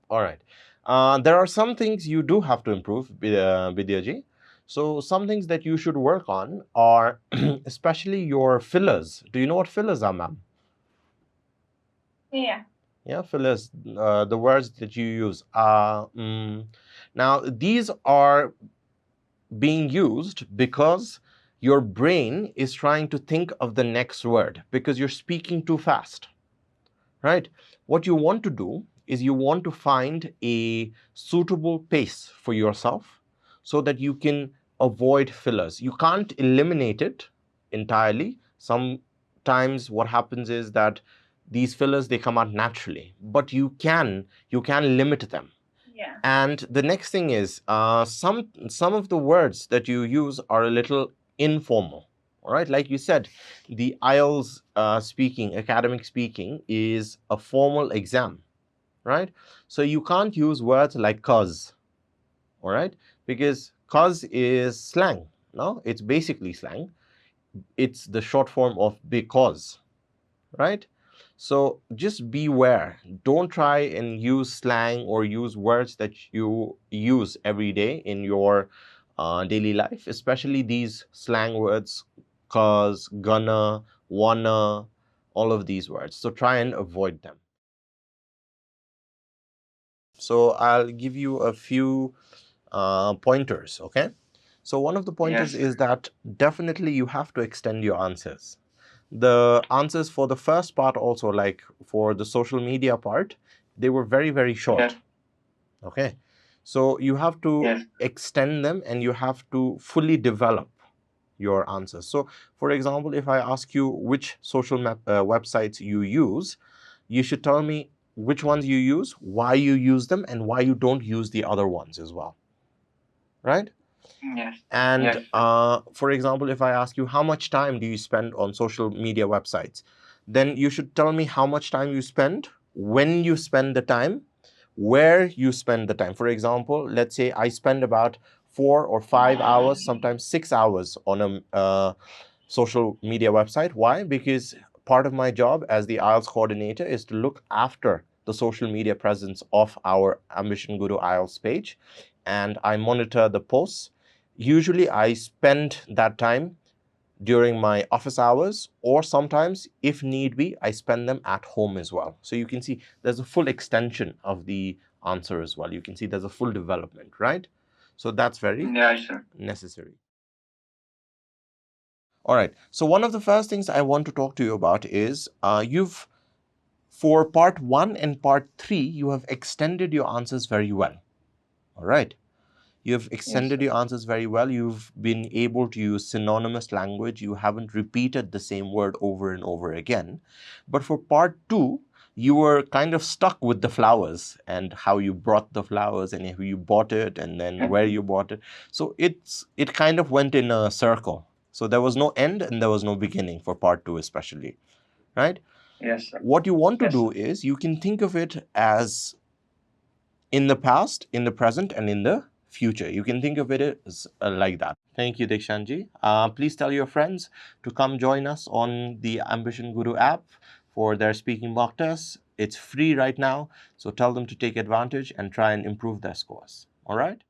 All right. There are some things you do have to improve, Vidyaji. So some things that you should work on are especially your fillers. Do you know what fillers are, ma'am? Yeah. Yeah, fillers, the words that you use. Now, these are being used because your brain is trying to think of the next word because you're speaking too fast, right? What you want to do is you want to find a suitable pace for yourself so that you can avoid fillers. You can't eliminate it entirely. Sometimes what happens is that these fillers, they come out naturally, but you can limit them. Yeah. And the next thing is some of the words that you use are a little informal. All right, like you said, the IELTS speaking, academic speaking, is a formal exam, right? So you can't use words like cause, all right, because cause is slang. No, it's basically slang. It's the short form of because, right? So just beware. Don't try and use slang or use words that you use every day in your daily life, especially these slang words, cause, gonna, wanna, all of these words. So try and avoid them. So I'll give you a few pointers, okay? So one of the pointers Yes. is that definitely you have to extend your answers. The answers for the first part also, like for the social media part, they were very, very short. Yes. Okay. So you have to Yes. extend them and you have to fully develop your answers. So for example, if I ask you which social websites you use, you should tell me which ones you use, why you use them, and why you don't use the other ones as well. Right? Yes. And Yes. for example, if I ask you how much time do you spend on social media websites, then you should tell me how much time you spend, when you spend the time, where you spend the time. For example, let's say I spend about 4 or 5 hours, sometimes 6 hours on a social media website. Why? Because part of my job as the IELTS coordinator is to look after the social media presence of our Ambition Guru IELTS page, and I monitor the posts. Usually I spend that time during my office hours, or sometimes, if need be, I spend them at home as well. So you can see there's a full extension of the answer as well. You can see there's a full development, right? So that's very necessary. All right. So one of the first things I want to talk to you about is for part 1 and part 3, you have extended your answers very well. All right. You've extended your answers very well. You've been able to use synonymous language. You haven't repeated the same word over and over again. But for part 2, you were kind of stuck with the flowers and how you brought the flowers and how you bought it and then where you bought it. So it kind of went in a circle. So there was no end and there was no beginning for part 2 especially, right? Yes, sir. What you want to do is you can think of it as in the past, in the present, and in the future. You can think of it as like that. Thank you, Dikshanji. Please tell your friends to come join us on the Ambition Guru app for their speaking mock tests. It's free right now, so tell them to take advantage and try and improve their scores. All right?